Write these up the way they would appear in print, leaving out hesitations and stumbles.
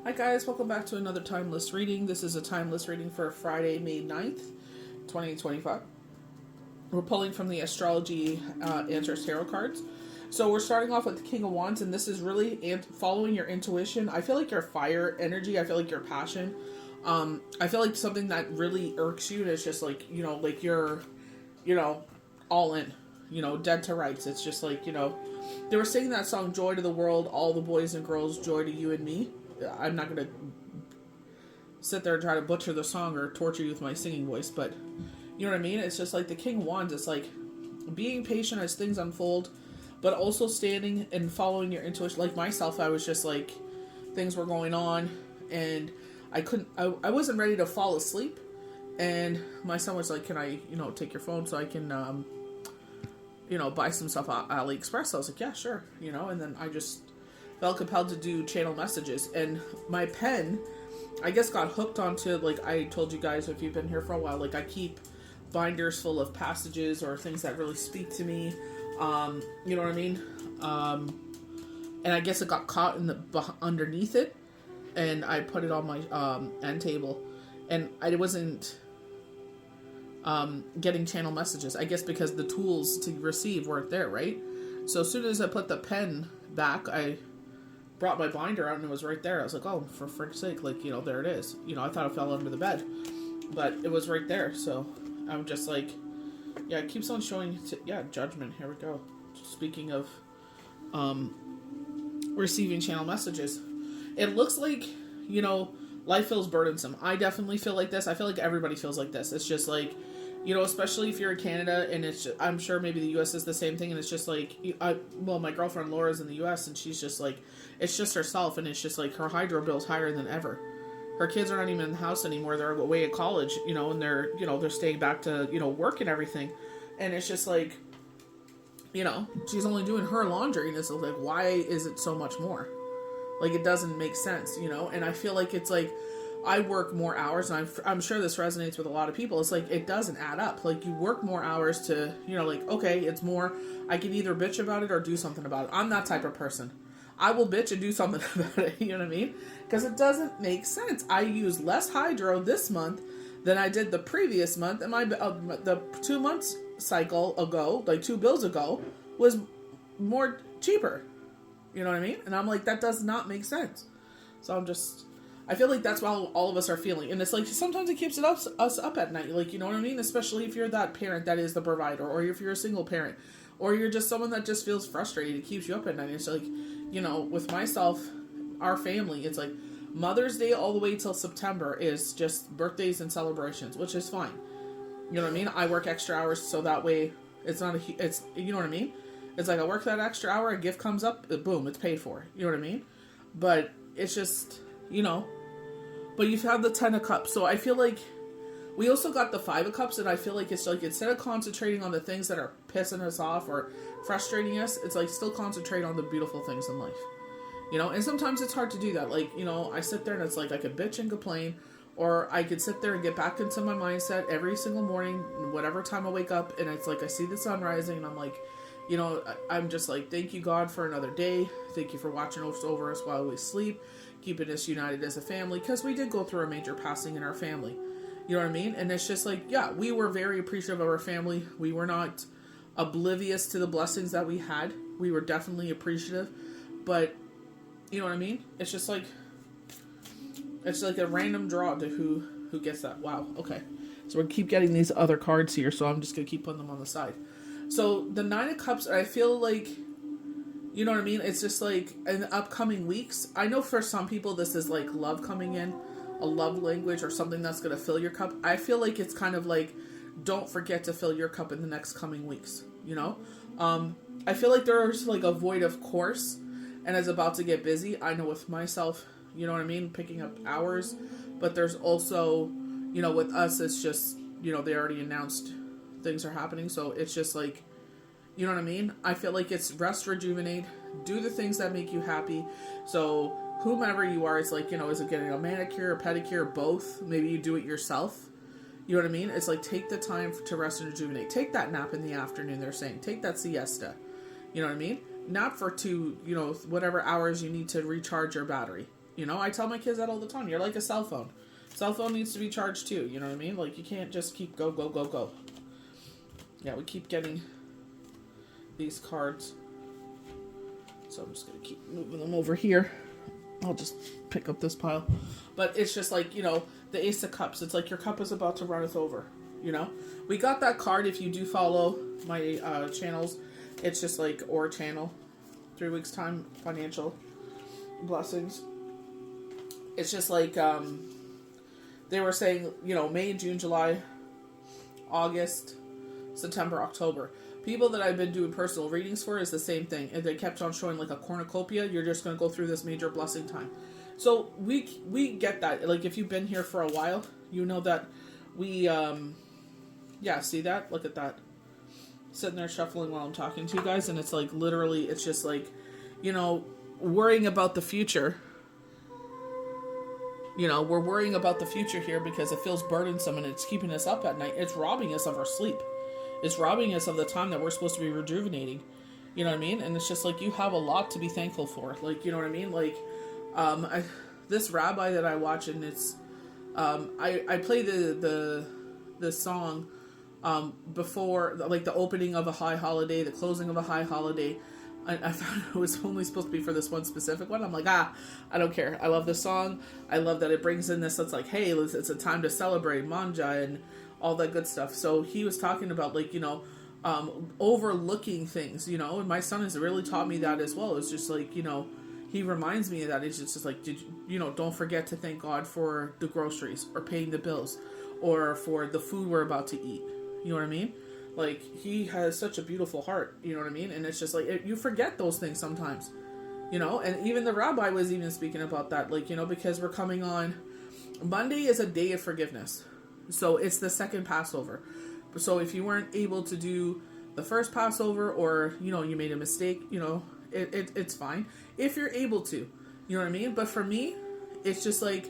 Hi guys, welcome back to another Timeless reading. This is a Timeless reading for Friday, May 9th, 2025. We're pulling from the Astrology Answers Tarot cards. So we're starting off with the King of Wands, and this is really following your intuition. I feel like your fire energy, I feel like your passion. I feel like something that really irks you, and it's just like, like you're, all in, dead to rights. It's just like, they were singing that song, Joy to the World, all the boys and girls, joy to you and me. I'm not going to sit there and try to butcher the song or torture you with my singing voice, but you know what I mean? It's just like the King of Wands. It's like being patient as things unfold, but also standing and following your intuition. Like myself, I was just like, things were going on and I wasn't ready to fall asleep. And my son was like, can I, take your phone so I can, buy some stuff at AliExpress? I was like, yeah, sure. And then I just felt compelled to do channel messages, and my pen, I guess, got hooked onto, like I told you guys if you've been here for a while, like I keep binders full of passages or things that really speak to me, you know what I mean, and I guess it got caught in the underneath it, and I put it on my end table, and I wasn't getting channel messages, I guess because the tools to receive weren't there, right? So as soon as I put the pen back, I brought my binder out and it was right there. I was like, oh, for frick's sake, like, there it is. I thought it fell under the bed, but it was right there. So I'm just like, yeah, it keeps on showing, judgment. Here we go. Speaking of receiving channel messages, it looks like, life feels burdensome. I definitely feel like this. I feel like everybody feels like this. It's just like, especially if you're in Canada, and it's just, I'm sure maybe the U.S. is the same thing, and it's just like, my girlfriend Laura's in the U.S., and she's just like, it's just herself, and it's just like her hydro bill's higher than ever. Her kids are not even in the house anymore. They're away at college, and they're, they're staying back to, work and everything, and it's just like, she's only doing her laundry, and it's like, why is it so much more? Like, it doesn't make sense, and I feel like it's like, I work more hours, and I'm sure this resonates with a lot of people. It's like, it doesn't add up. Like, you work more hours to, like, okay, it's more, I can either bitch about it or do something about it. I'm that type of person. I will bitch and do something about it, you know what I mean? Because it doesn't make sense. I use less hydro this month than I did the previous month, and the 2 months cycle ago, like 2 bills ago, was more cheaper. You know what I mean? And I'm like, that does not make sense. So I feel like that's what all of us are feeling. And it's like, sometimes it keeps us up at night. Like, you know what I mean? Especially if you're that parent that is the provider, or if you're a single parent, or you're just someone that just feels frustrated. It keeps you up at night. It's like, with myself, our family, it's like Mother's Day all the way till September is just birthdays and celebrations, which is fine. You know what I mean? I work extra hours so that way it's not it's, you know what I mean? It's like I work that extra hour, a gift comes up, boom, it's paid for. You know what I mean? But it's just, but you've had the 10 of Cups. So I feel like we also got the 5 of Cups, and I feel like it's like, instead of concentrating on the things that are pissing us off or frustrating us, it's like still concentrate on the beautiful things in life. And sometimes it's hard to do that. Like, I sit there and it's like I could bitch and complain, or I could sit there and get back into my mindset every single morning, whatever time I wake up, and it's like I see the sun rising and I'm like, I'm just like, thank you, God, for another day. Thank you for watching over us while we sleep, keeping us united as a family, because we did go through a major passing in our family. You know what I mean? And it's just like, yeah, we were very appreciative of our family. We were not oblivious to the blessings that we had. We were definitely appreciative. But, you know what I mean? It's just like, it's like a random draw to who gets that. Wow, okay. So we keep getting these other cards here, so I'm just going to keep putting them on the side. So the 9 of Cups, I feel like, you know what I mean? It's just like in the upcoming weeks. I know for some people this is like love coming in, a love language or something that's going to fill your cup. I feel like it's kind of like, don't forget to fill your cup in the next coming weeks, I feel like there's like a void of course, and it's about to get busy. I know with myself, you know what I mean? Picking up hours, but there's also, with us, it's just, they already announced things are happening, so it's just like, you know what I mean? I feel like it's rest, rejuvenate, do the things that make you happy. So whomever you are, it's like, is it getting a manicure, a pedicure, both? Maybe you do it yourself. You know what I mean? It's like, take the time to rest and rejuvenate. Take that nap in the afternoon, they're saying. Take that siesta. You know what I mean? Nap for 2, whatever hours you need to recharge your battery. You know, I tell my kids that all the time. You're like a cell phone. Cell phone needs to be charged too. You know what I mean? Like, you can't just keep go, go, go, go. Yeah, we keep getting these cards. So I'm just going to keep moving them over here. I'll just pick up this pile. But it's just like, you know, the Ace of Cups. It's like your cup is about to runneth over, you know? We got that card if you do follow my channels. It's just like, or channel. 3 weeks time, financial blessings. It's just like, they were saying, you know, May, June, July, August, September, October. People that I've been doing personal readings for is the same thing. And they kept on showing like a cornucopia. You're just going to go through this major blessing time. So we get that. Like, if you've been here for a while, you know that we, yeah, see that? Look at that. Sitting there shuffling while I'm talking to you guys. And it's like, literally, it's just like, you know, worrying about the future. You know, we're worrying about the future here because it feels burdensome and it's keeping us up at night. It's robbing us of our sleep. It's robbing us of the time that we're supposed to be rejuvenating. You know what I mean? And it's just like, you have a lot to be thankful for. Like, you know what I mean? Like, this rabbi that I watch, and it's, I play the song, before, like, the opening of a high holiday, the closing of a high holiday. I thought it was only supposed to be for this one specific one. I'm like, I don't care. I love this song. I love that it brings in this. It's like, hey, it's a time to celebrate manja and all that good stuff. So he was talking about, like, you know, overlooking things, you know, and my son has really taught me that as well. It's just like, you know, he reminds me of that. It's just like, don't forget to thank God for the groceries or paying the bills or for the food we're about to eat. You know what I mean? Like, he has such a beautiful heart, you know what I mean? And it's just like, you forget those things sometimes, you know? And even the rabbi was even speaking about that, like, you know, because we're coming on, Monday is a day of forgiveness. So it's the second Passover. So if you weren't able to do the first Passover, or, you know, you made a mistake, you know, it's fine. If you're able to, you know what I mean? But for me, it's just like,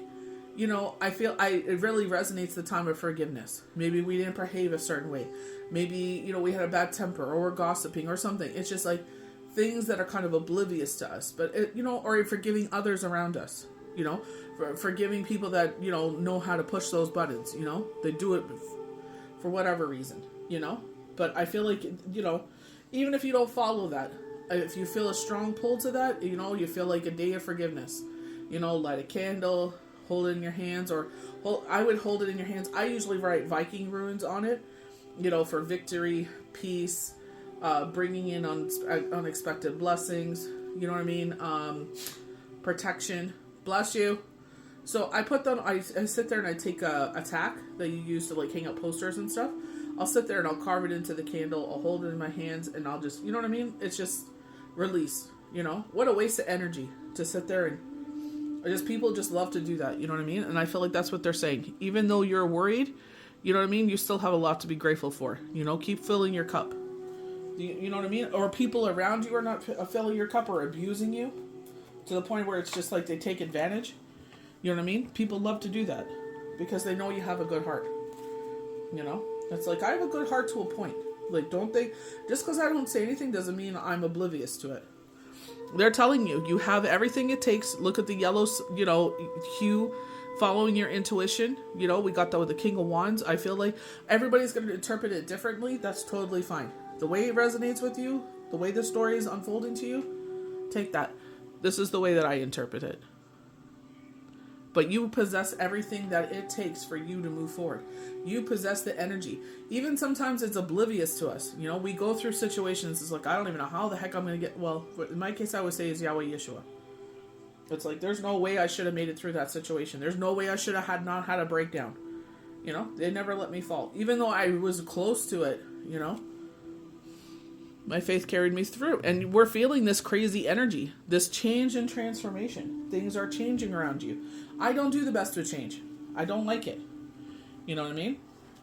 you know, I feel it really resonates the time of forgiveness. Maybe we didn't behave a certain way. Maybe, you know, we had a bad temper, or we're gossiping or something. It's just like things that are kind of oblivious to us. But, you know, or forgiving others around us, you know, forgiving people that, you know how to push those buttons, you know. They do it for whatever reason, you know. But I feel like, you know, even if you don't follow that, if you feel a strong pull to that, you know, you feel like a day of forgiveness. You know, light a candle, hold it in your hands, or I would hold it in your hands. I usually write Viking runes on it, you know, for victory, peace, bringing in unexpected blessings, you know what I mean, protection, bless you. So I put them, I sit there and I take a tack that you use to, like, hang up posters and stuff. I'll sit there and I'll carve it into the candle, I'll hold it in my hands, and I'll just, you know what I mean? It's just release, you know? What a waste of energy to sit there and people just love to do that, you know what I mean? And I feel like that's what they're saying. Even though you're worried, you know what I mean? You still have a lot to be grateful for. You know, keep filling your cup. You know what I mean? Or people around you are not filling your cup or abusing you to the point where it's just like they take advantage. You know what I mean? People love to do that because they know you have a good heart. You know? It's like, I have a good heart to a point. Like, don't they... Just because I don't say anything doesn't mean I'm oblivious to it. They're telling you, you have everything it takes. Look at the yellow, you know, hue, following your intuition. You know, we got that with the King of Wands. I feel like everybody's going to interpret it differently. That's totally fine. The way it resonates with you, the way the story is unfolding to you, take that. This is the way that I interpret it. But you possess everything that it takes for you to move forward. You possess the energy. Even sometimes it's oblivious to us. You know, we go through situations, it's like, I don't even know how the heck I'm going to get... Well, in my case, I would say is Yahweh Yeshua. It's like, there's no way I should have made it through that situation. There's no way I should have not had a breakdown. You know, they never let me fall. Even though I was close to it, you know. My faith carried me through. And we're feeling this crazy energy. This change and transformation. Things are changing around you. I don't do the best with change. I don't like it. You know what I mean?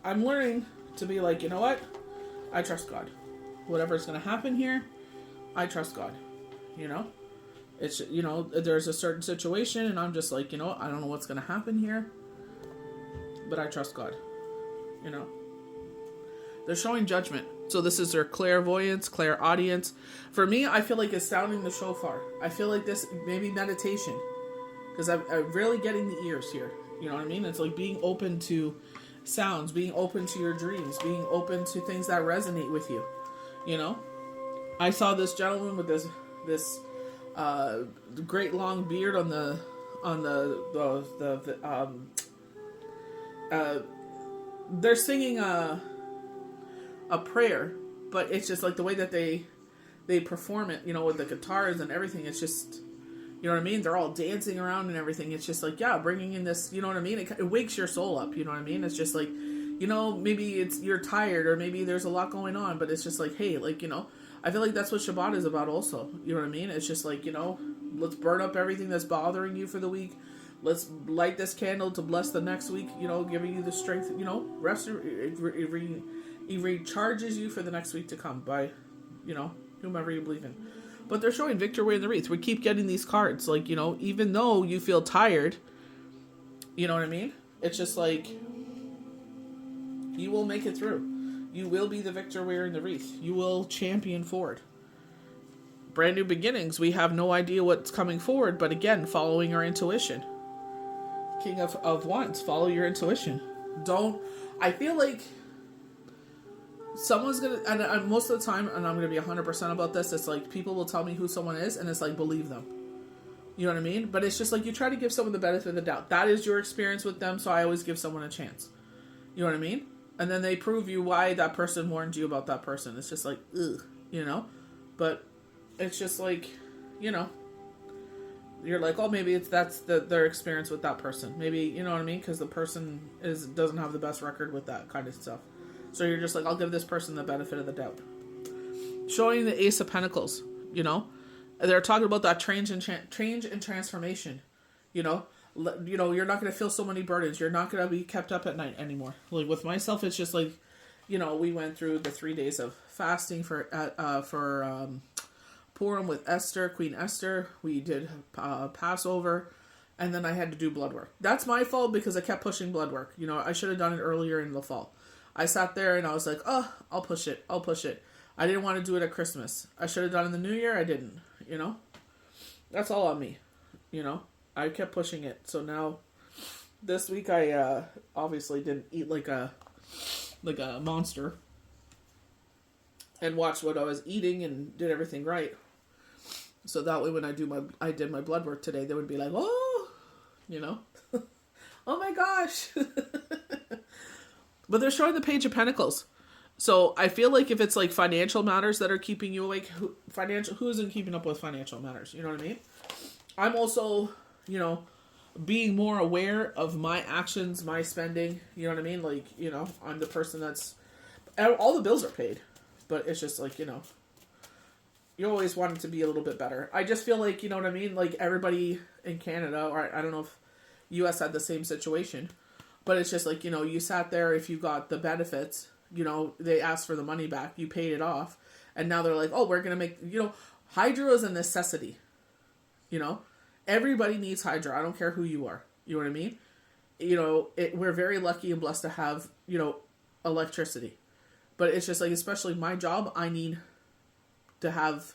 I'm learning to be like, you know what? I trust God. Whatever's going to happen here, I trust God. You know? It's, you know, there's a certain situation and I'm just like, you know what? I don't know what's going to happen here, but I trust God. You know? They're showing judgment. So this is their clairvoyance, clairaudience. For me, I feel like it's sounding the shofar. I feel like this, maybe meditation. because I'm really getting the ears here. You know what I mean? It's like being open to sounds, being open to your dreams, being open to things that resonate with you. You know, I saw this gentleman with this great long beard on the they're singing a prayer, but it's just like the way that they perform it, you know, with the guitars and everything. It's just, you know what I mean? They're all dancing around and everything. It's just like, yeah, bringing in this, you know what I mean? It wakes your soul up, you know what I mean? It's just like, you know, maybe you're tired, or maybe there's a lot going on, but it's just like, hey, like, you know, I feel like that's what Shabbat is about also. You know what I mean? It's just like, you know, let's burn up everything that's bothering you for the week. Let's light this candle to bless the next week, you know, giving you the strength, you know, rest, it recharges you for the next week to come by, you know, whomever you believe in. But they're showing Victor wearing the wreath. We keep getting these cards, like, you know, even though you feel tired, you know what I mean? It's just like, you will make it through. You will be the victor wearing the wreath. You will champion forward. Brand new beginnings. We have no idea what's coming forward, but again, following our intuition. King of Wands, follow your intuition. I feel like someone's gonna, and most of the time, and I'm gonna be 100% about this, it's like people will tell me who someone is, and it's like, believe them. You know what I mean? But it's just like, you try to give someone the benefit of the doubt. That is your experience with them, so I always give someone a chance. You know what I mean? And then they prove you why that person warned you about that person. It's just like, ugh, you know? But it's just like, you know, you're like, oh, maybe that's their experience with that person. Maybe, you know what I mean? Because the person doesn't have the best record with that kind of stuff. So you're just like, I'll give this person the benefit of the doubt. Showing the Ace of Pentacles, you know? They're talking about that change and transformation, you know? You're not going to feel so many burdens. You're not going to be kept up at night anymore. Like with myself, it's just like, you know, we went through the 3 days of fasting for Purim with Esther, Queen Esther. We did Passover, and then I had to do blood work. That's my fault because I kept pushing blood work. You know, I should have done it earlier in the fall. I sat there and I was like, oh, I'll push it. I didn't want to do it at Christmas. I should have done it in the New Year. I didn't, you know? That's all on me, you know? I kept pushing it. So now, this week I obviously didn't eat like a monster and watched what I was eating and did everything right. So that way when I did my blood work today, they would be like, oh, you know, oh my gosh. But they're showing the Page of Pentacles. So I feel like if it's like financial matters that are keeping you awake, who isn't keeping up with financial matters? You know what I mean? I'm also, you know, being more aware of my actions, my spending. You know what I mean? Like, you know, I'm the person all the bills are paid. But it's just like, you know, you always want it to be a little bit better. I just feel like, you know what I mean? Like everybody in Canada, or I don't know if US had the same situation, but it's just like, you know, you sat there, if you got the benefits, you know, they asked for the money back, you paid it off, and now they're like, oh, we're going to make, you know, Hydro is a necessity, you know? Everybody needs Hydro. I don't care who you are. You know what I mean? You know, we're very lucky and blessed to have, you know, electricity. But it's just like, especially my job, I need to have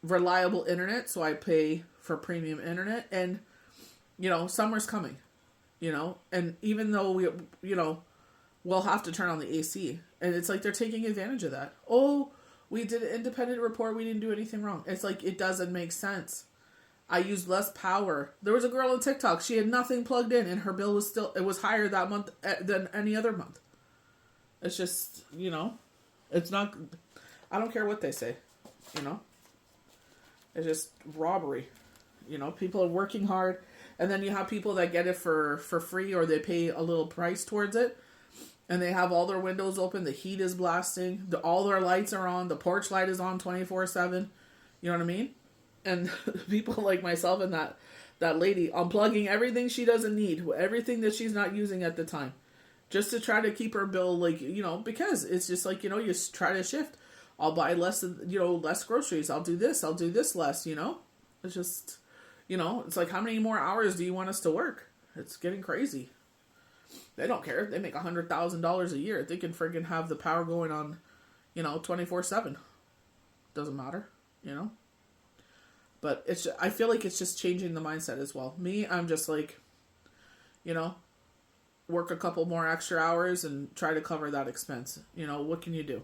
reliable internet, so I pay for premium internet. And, you know, summer's coming, you know? And even though we'll have to turn on the AC. And it's like they're taking advantage of that. Oh, we did an independent report. We didn't do anything wrong. It's like, it doesn't make sense. I used less power. There was a girl on TikTok. She had nothing plugged in, and her bill was higher that month than any other month. It's just, you know, it's not, I don't care what they say, you know. It's just robbery. You know, people are working hard, and then you have people that get it for free, or they pay a little price towards it, and they have all their windows open, the heat is blasting, all their lights are on, the porch light is on 24/7, you know what I mean? And people like myself and that lady unplugging everything she doesn't need, everything that she's not using at the time, just to try to keep her bill, like, you know, because it's just like, you know, you try to shift. I'll buy less groceries. I'll do this less, you know? It's just, you know, it's like, how many more hours do you want us to work? It's getting crazy. They don't care. They make $100,000 a year. They can friggin' have the power going on, you know, 24/7. Doesn't matter, you know? But I feel like it's just changing the mindset as well. Me, I'm just like, you know, work a couple more extra hours and try to cover that expense. You know, what can you do?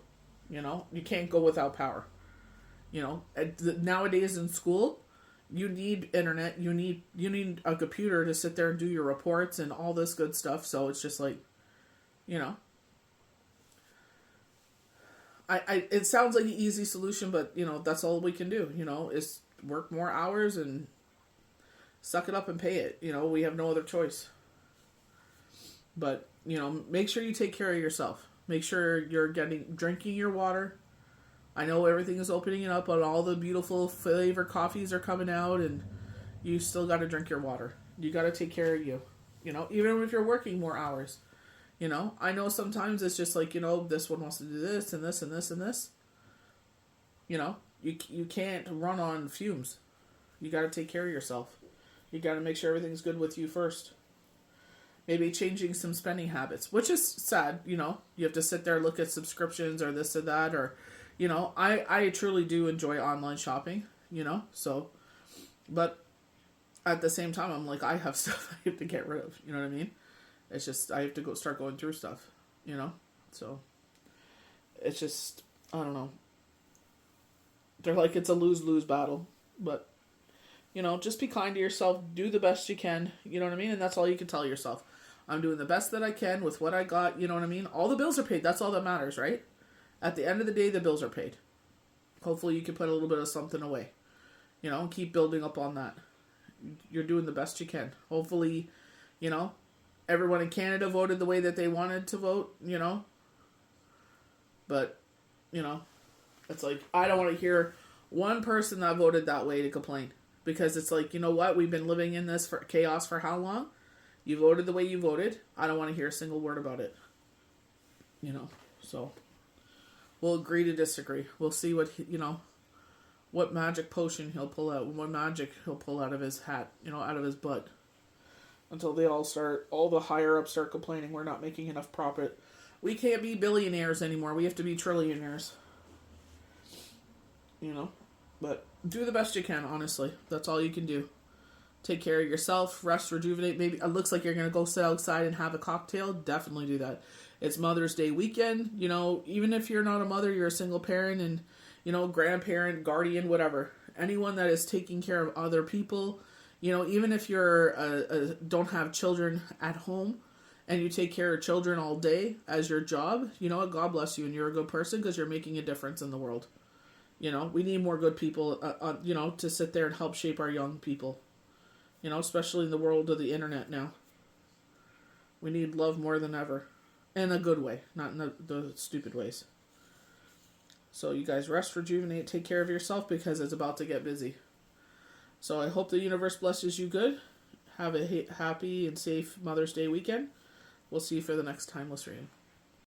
You know, you can't go without power. You know, nowadays in school, you need internet, you need a computer to sit there and do your reports and all this good stuff. So it's just like, you know, it sounds like an easy solution, but you know, that's all we can do, you know, is work more hours and suck it up and pay it. You know, we have no other choice. But, you know, make sure you take care of yourself. Make sure you're drinking your water. I know everything is opening up, but all the beautiful flavor coffees are coming out, and you still got to drink your water. You got to take care of you. You know, even if you're working more hours. You know, I know sometimes it's just like, you know, this one wants to do this and this and this and this. You know, you can't run on fumes. You got to take care of yourself. You got to make sure everything's good with you first. Maybe changing some spending habits, which is sad, you know. You have to sit there, look at subscriptions or this or that, or, you know, I truly do enjoy online shopping, you know, so, but at the same time, I'm like, I have stuff I have to get rid of, you know what I mean? It's just, I have to start going through stuff, you know, so, it's just, I don't know. They're like, it's a lose-lose battle, but, you know, just be kind to yourself, do the best you can, you know what I mean, and that's all you can tell yourself. I'm doing the best that I can with what I got, you know what I mean? All the bills are paid, that's all that matters, right? At the end of the day, the bills are paid. Hopefully you can put a little bit of something away, you know, and keep building up on that. You're doing the best you can. Hopefully, you know, everyone in Canada voted the way that they wanted to vote, you know, but, you know, it's like, I don't want to hear one person that voted that way to complain, because it's like, you know what, we've been living in this for chaos for how long? You voted the way you voted. I don't want to hear a single word about it. You know, so we'll agree to disagree. We'll see what, you know, what magic potion he'll pull out, what magic he'll pull out of his hat, you know, out of his butt. Until they all the higher ups start complaining we're not making enough profit. We can't be billionaires anymore. We have to be trillionaires. You know, but do the best you can, honestly. That's all you can do. Take care of yourself, rest, rejuvenate. Maybe it looks like you're going to go sit outside and have a cocktail. Definitely do that. It's Mother's Day weekend. You know, even if you're not a mother, you're a single parent and, you know, grandparent, guardian, whatever. Anyone that is taking care of other people, you know, even if you're don't have children at home and you take care of children all day as your job, you know what? God bless you, and you're a good person because you're making a difference in the world. You know, we need more good people, you know, to sit there and help shape our young people. You know, especially in the world of the internet now. We need love more than ever. In a good way, not in the stupid ways. So you guys rest, rejuvenate, take care of yourself because it's about to get busy. So I hope the universe blesses you good. Have a happy and safe Mother's Day weekend. We'll see you for the next Timeless Reading.